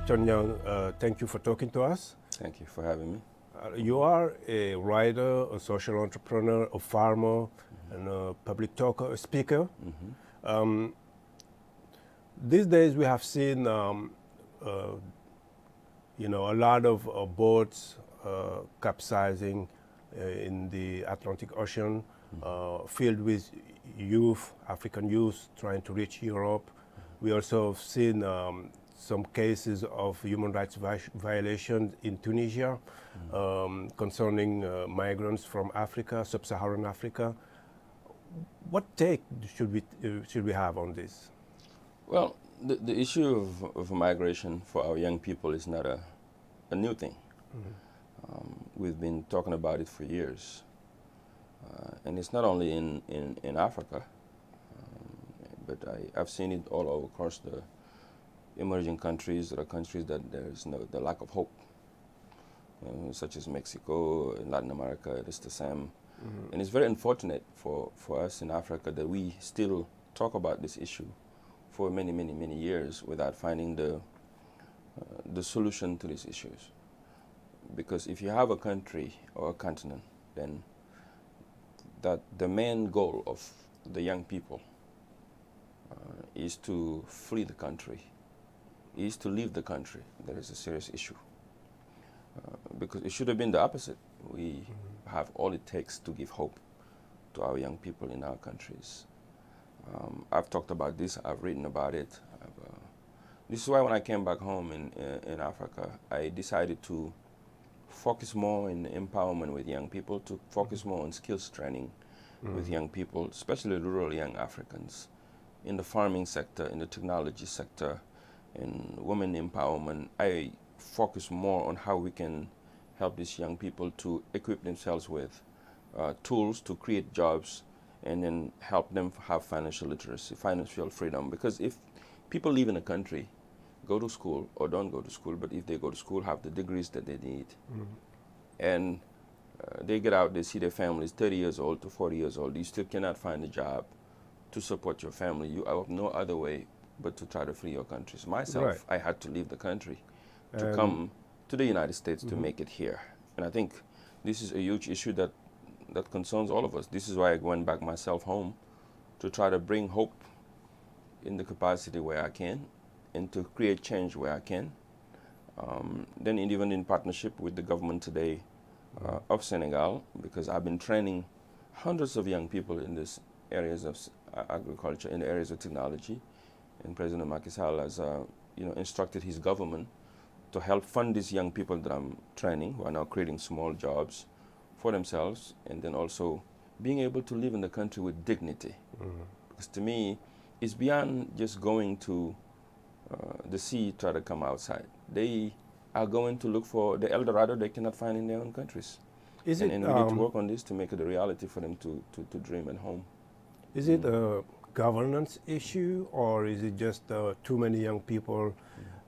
Thione Niang, thank you for talking to us. Thank you for having me. You are a writer, a social entrepreneur, a farmer, and a public talker, a speaker. Um, these days, we have seen, uh, a lot of boats capsizing in the Atlantic Ocean, filled with youth, African youth, trying to reach Europe. We also have seen some cases of human rights violations in Tunisia concerning migrants from Africa, sub-Saharan Africa. What take should we have on this? Well, the issue of migration for our young people is not a new thing. We've been talking about it for years. And it's not only in Africa, but I've seen it all over across the emerging countries. There are countries that there's the lack of hope, such as Mexico, in Latin America, it is the same. And it's very unfortunate for us in Africa that we still talk about this issue for many, many, many years without finding the solution to these issues. Because if you have a country or a continent, then that the main goal of the young people is to flee the country, is to leave the country. That is a serious issue. Because it should have been the opposite. We have all it takes to give hope to our young people in our countries. I've talked about this, I've written about it. This is why when I came back home in Africa, I decided to focus more in empowerment with young people, to focus more on skills training with young people, especially rural young Africans, in the farming sector, in the technology sector, in women empowerment. I focus more on how we can help these young people to equip themselves with tools to create jobs and then help them have financial literacy, financial freedom. Because if people live in a country, go to school or don't go to school, but if they go to school, have the degrees that they need, and they get out, they see their families 30 years old to 40 years old, you still cannot find a job to support your family. You have no other way but to try to flee your countries. Myself, Right. I had to leave the country to And come to the United States to make it here. And I think this is a huge issue that concerns all of us. This is why I went back myself home to try to bring hope in the capacity where I can and to create change where I can. Then even in partnership with the government today of Senegal, because I've been training hundreds of young people in these areas of agriculture, in the areas of technology. And President Macky Sall has instructed his government to help fund these young people that I'm training, who are now creating small jobs for themselves, and then also being able to live in the country with dignity. Because to me, it's beyond just going to the sea, try to come outside. They are going to look for the El Dorado they cannot find in their own countries. is And it we need to work on this to make it a reality for them to dream at home. is it a governance issue, or is it just too many young people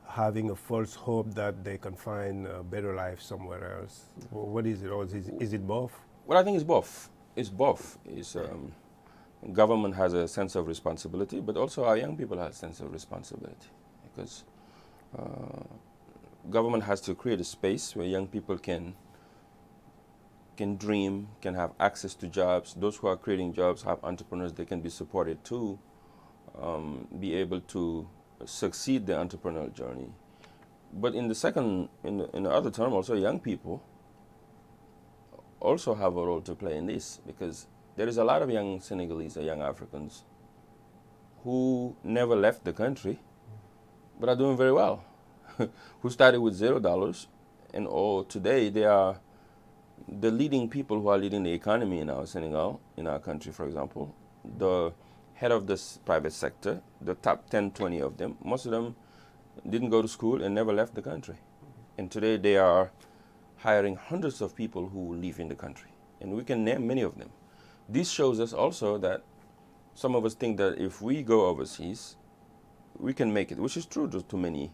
having a false hope that they can find a better life somewhere else? What is it, or is it both? Well, I think it's both. It's both. Government has a sense of responsibility, but also our young people have a sense of responsibility, because government has to create a space where young people can dream, can have access to jobs. Those who are creating jobs have entrepreneurs. They can be supported to be able to succeed their entrepreneurial journey. But in the other term, also young people also have a role to play in this, because there is a lot of young Senegalese or young Africans who never left the country but are doing very well, who started with $0, and today they are the leading people who are leading the economy in our Senegal, in our country, for example. The head of this private sector, the top 10, 20 of them, most of them didn't go to school and never left the country. And today they are hiring hundreds of people who live in the country. And we can name many of them. This shows us also that some of us think that if we go overseas, we can make it, which is true to many.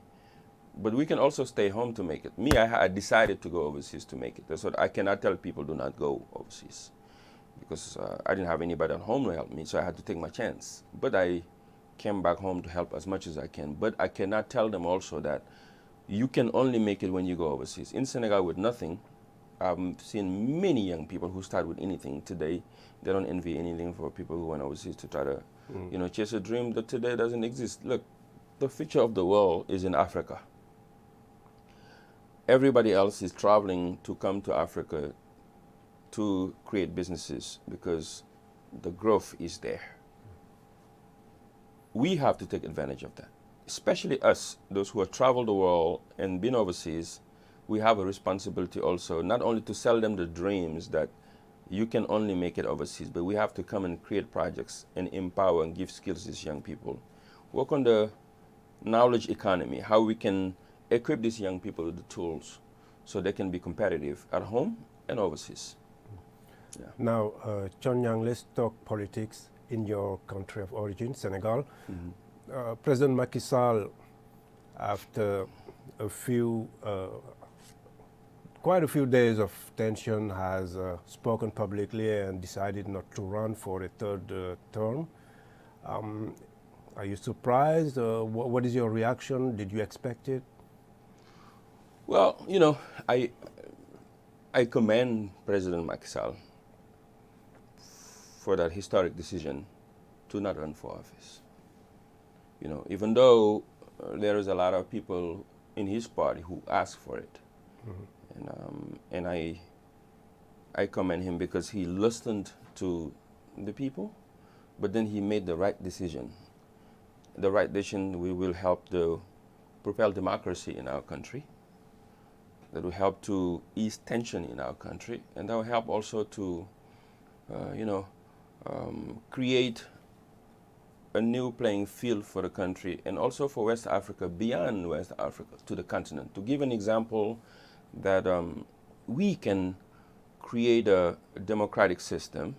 But we can also stay home to make it. Me, I decided to go overseas to make it. That's what I cannot tell people do not go overseas, because I didn't have anybody at home to help me, so I had to take my chance. But I came back home to help as much as I can. But I cannot tell them also that you can only make it when you go overseas. In Senegal with nothing, I've seen many young people who start with anything today. They don't envy anything for people who went overseas to try to, chase a dream that today doesn't exist. Look, the future of the world is in Africa. Everybody else is traveling to come to Africa to create businesses because the growth is there. We have to take advantage of that, especially us, those who have traveled the world and been overseas. We have a responsibility also, not only to sell them the dreams that you can only make it overseas, but we have to come and create projects and empower and give skills to these young people. Work on the knowledge economy, how we can equip these young people with the tools so they can be competitive at home and overseas. Yeah. Now, Thione Niang, let's talk politics in your country of origin, Senegal. President Macky Sall, after quite a few days of tension, has spoken publicly and decided not to run for a third term. Are you surprised? What is your reaction? Did you expect it? Well, I commend President Macky Sall for that historic decision to not run for office. Even though there is a lot of people in his party who asked for it. And I commend him because he listened to the people, but then he made the right decision. The right decision will help to propel democracy in our country. That will help to ease tension in our country, and that will help also to, create a new playing field for the country and also for West Africa, beyond West Africa, to the continent. To give an example, that we can create a democratic system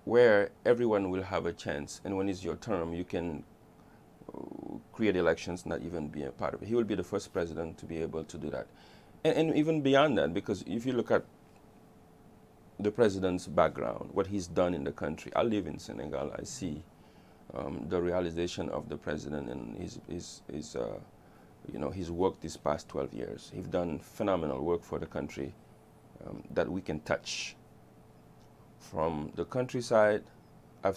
where everyone will have a chance, and when it's your term, you can create elections, not even be a part of it. He will be the first president to be able to do that. And even beyond that, because if you look at the president's background, what he's done in the country, I live in Senegal, I see the realization of the president and his work this past 12 years. He's done phenomenal work for the country that we can touch. From the countryside, I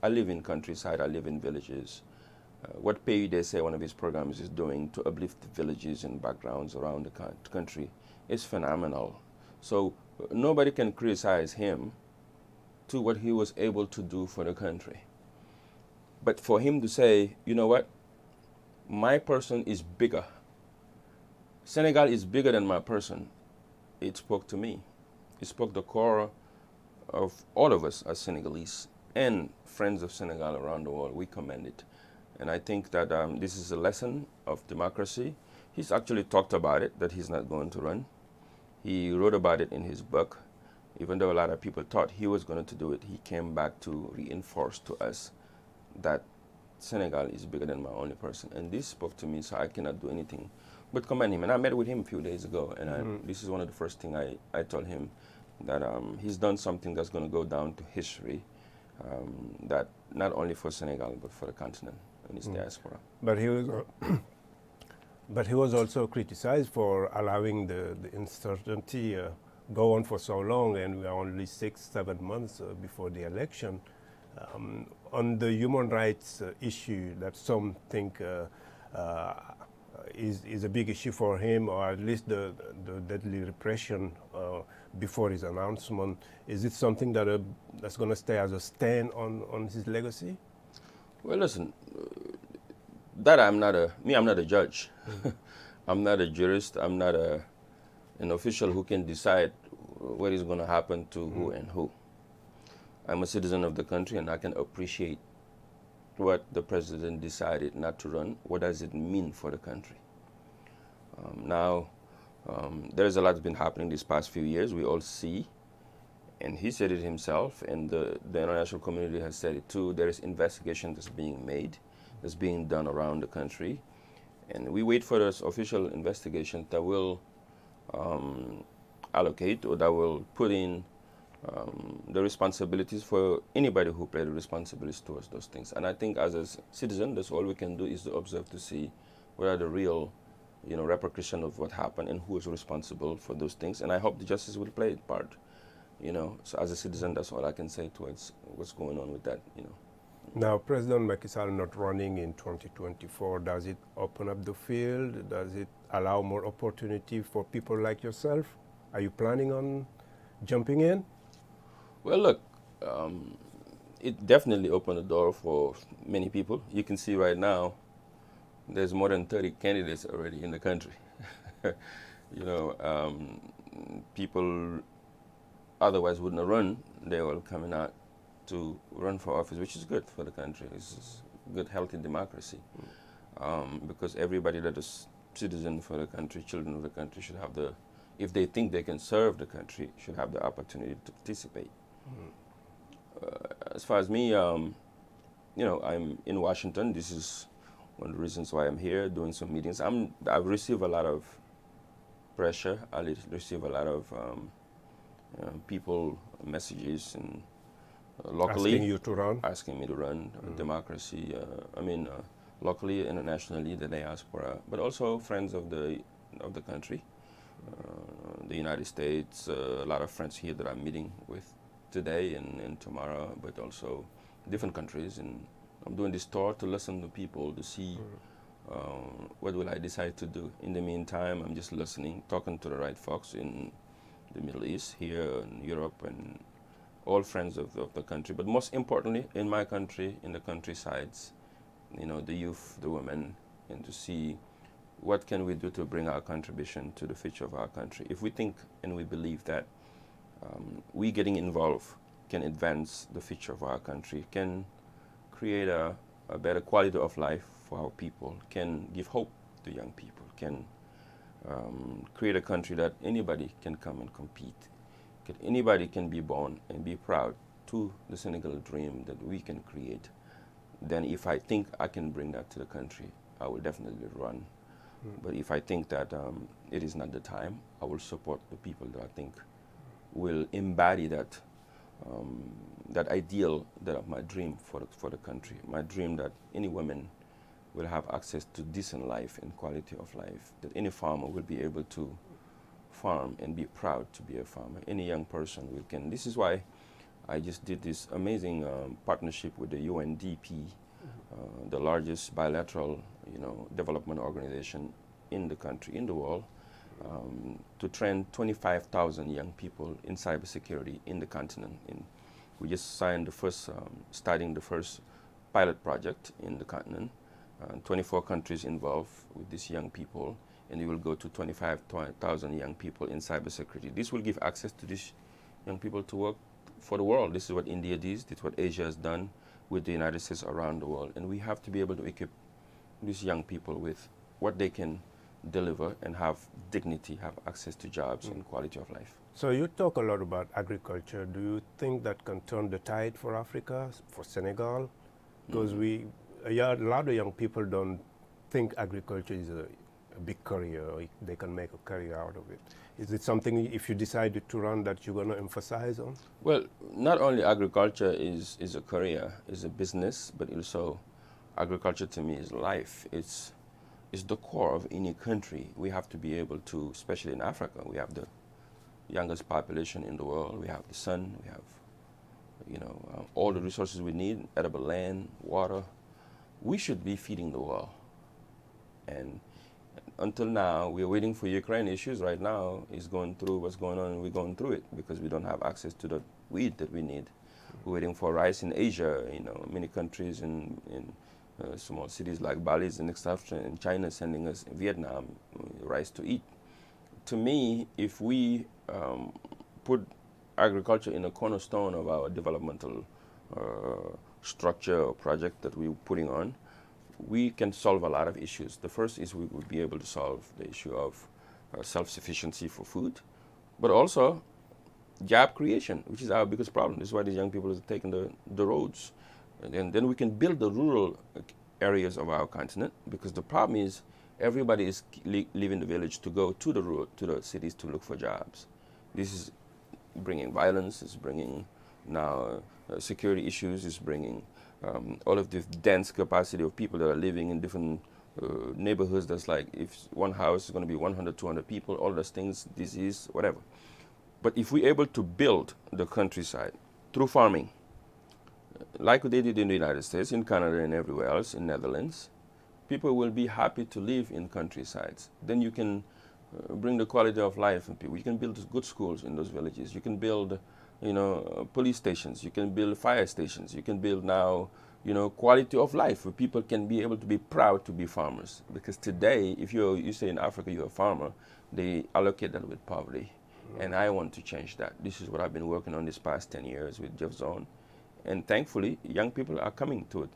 live in countryside, I live in villages. What PUDC, one of his programs, is doing to uplift the villages and backgrounds around the country is phenomenal. So nobody can criticize him to what he was able to do for the country. But for him to say, you know what, my person is bigger. Senegal is bigger than my person. It spoke to me. It spoke the core of all of us as Senegalese and friends of Senegal around the world. We commend it. And I think that this is a lesson of democracy. He's actually talked about it, that he's not going to run. He wrote about it in his book. Even though a lot of people thought he was going to do it, he came back to reinforce to us that Senegal is bigger than my only person. And this spoke to me, so I cannot do anything but commend him. And I met with him a few days ago, and this is one of the first things I told him, that he's done something that's going to go down to history, that not only for Senegal, but for the continent and its diaspora. But he was also criticized for allowing the uncertainty go on for so long, and we are only 6-7 months before the election. On the human rights issue that some think is a big issue for him, or at least the deadly repression before his announcement, is it something that that's going to stay as a stain on his legacy? Well, listen, that I'm not a judge. I'm not a jurist. I'm not an official who can decide what is going to happen to who and who. I'm a citizen of the country, and I can appreciate what the president decided not to run. What does it mean for the country? Now, there's a lot that's been happening these past few years. We all see, and he said it himself, and the international community has said it too. There is investigation that's being made, that's being done around the country, and we wait for this official investigation that will allocate, or that will put in the responsibilities for anybody who played the responsibilities towards those things. And I think as a citizen, that's all we can do, is to observe to see what are the real repercussion of what happened and who is responsible for those things. And I hope the justice will play its part. So as a citizen, that's all I can say towards what's going on with that. Now, President Macky Sall not running in 2024, does it open up the field? Does it allow more opportunity for people like yourself? Are you planning on jumping in? Well, look, it definitely opened the door for many people. You can see right now, there's more than 30 candidates already in the country. People otherwise wouldn't have run. They were coming out to run for office, which is good for the country. It's good, healthy democracy. Because everybody that is citizen for the country, children of the country, should have if they think they can serve the country, should have the opportunity to participate. As far as me, I'm in Washington. This is one of the reasons why I'm here doing some meetings. I've received a lot of pressure. I receive a lot of people messages and locally asking me to run democracy. Locally, internationally, the diaspora, but also friends of the country, the United States. A lot of friends here that I'm meeting with today and tomorrow, but also different countries. And I'm doing this tour to listen to people to see what will I decide to do. In the meantime, I'm just listening, talking to the right folks in the Middle East, here in Europe, and all friends of the country. But most importantly, in my country, in the countrysides, the youth, the women, and to see what can we do to bring our contribution to the future of our country. If we think and we believe that we getting involved can advance the future of our country, can create a better quality of life for our people, can give hope to young people, can create a country that anybody can come and compete. Anybody can be born and be proud to the Senegal dream that we can create. Then if I think I can bring that to the country, I will definitely run. But if I think that it is not the time, I will support the people that I think will embody that that ideal, that of my dream for the country. My dream that any woman will have access to decent life and quality of life, that any farmer will be able to farm and be proud to be a farmer. Any young person can. This is why I just did this amazing partnership with the UNDP, the largest bilateral, development organization in the country, in the world, to train 25,000 young people in cybersecurity in the continent. We just signed starting the first pilot project in the continent. 24 countries involved with these young people, and it will go to 25,000 young people in cybersecurity. This will give access to these young people to work for the world. This is what India did. This is what Asia has done with the United States around the world. And we have to be able to equip these young people with what they can deliver and have dignity, have access to jobs and quality of life. So you talk a lot about agriculture. Do you think that can turn the tide for Africa, for Senegal? Because a lot of young people don't think agriculture is a big career, or they can make a career out of it. Is it something, if you decided to run, that you're going to emphasize on? Well, not only agriculture is a career, is a business, but also agriculture to me is life. It's the core of any country. We have to be able to, especially in Africa, we have the youngest population in the world. We have the sun, we have, all the resources we need, edible land, water. We should be feeding the world. And until now, we're waiting for Ukraine issues. Right now is going through what's going on, and we're going through it because we don't have access to the wheat that we need. We're waiting for rice in Asia, many countries in small cities like Bali and stuff, and China sending us Vietnam rice to eat. To me, if we put agriculture in a cornerstone of our developmental structure or project that we're putting on, we can solve a lot of issues. The first is we would be able to solve the issue of self-sufficiency for food, but also job creation, which is our biggest problem. This is why these young people are taking the roads. And then we can build the rural areas of our continent, because the problem is everybody is leaving the village to go to the cities to look for jobs. This is bringing violence, it's bringing now security issues, it's bringing all of this dense capacity of people that are living in different neighborhoods that's like, if one house is going to be 100, 200 people, all those things, disease, whatever. But if we're able to build the countryside through farming, like they did in the United States, in Canada, and everywhere else, in Netherlands, people will be happy to live in countrysides. Then you can bring the quality of life in people. You can build good schools in those villages. You can build, police stations. You can build fire stations. You can build now, quality of life where people can be able to be proud to be farmers. Because today, if you say in Africa you're a farmer, they allocate that with poverty. And I want to change that. This is what I've been working on this past 10 years with Jeff Zone. And thankfully, young people are coming to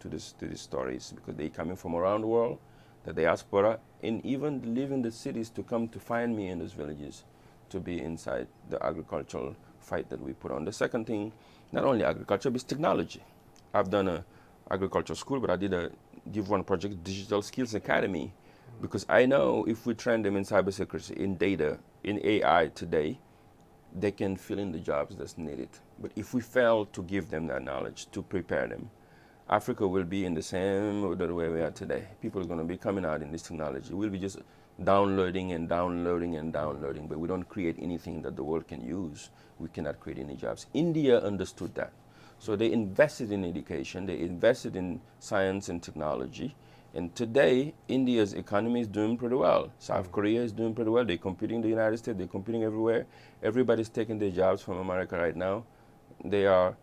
these stories because they're coming from around the world, the diaspora, and even leaving the cities to come to find me in those villages to be inside the agricultural fight that we put on. The second thing, not only agriculture, but it's technology. I've done an agriculture school, but I did a Give One project, Digital Skills Academy, because I know if we train them in cybersecurity, in data, in AI today, they can fill in the jobs that's needed. But if we fail to give them that knowledge, to prepare them, Africa will be in the same way we are today. People are going to be coming out in this technology. We'll be just downloading and downloading and downloading, but we don't create anything that the world can use. We cannot create any jobs. India understood that. So they invested in education, they invested in science and technology, and today, India's economy is doing pretty well. South Korea is doing pretty well. They're competing in the United States. They're competing everywhere. Everybody's taking their jobs from America right now. They are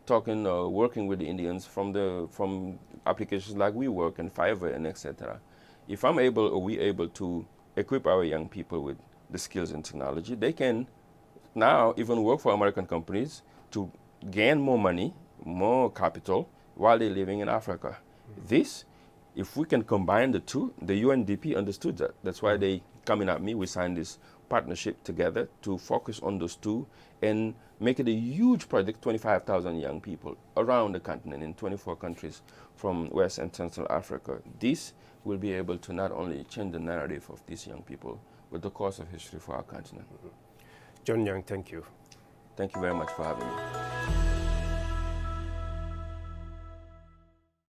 working with the Indians from applications like WeWork and Fiverr and etc. If I'm able or we able to equip our young people with the skills and technology, they can now even work for American companies to gain more money, more capital while they're living in Africa. If we can combine the two, the UNDP understood that. That's why they coming at me. We signed this partnership together to focus on those two and make it a huge project, 25,000 young people around the continent in 24 countries from West and Central Africa. This will be able to not only change the narrative of these young people, but the course of history for our continent. Thione Niang, thank you. Thank you very much for having me.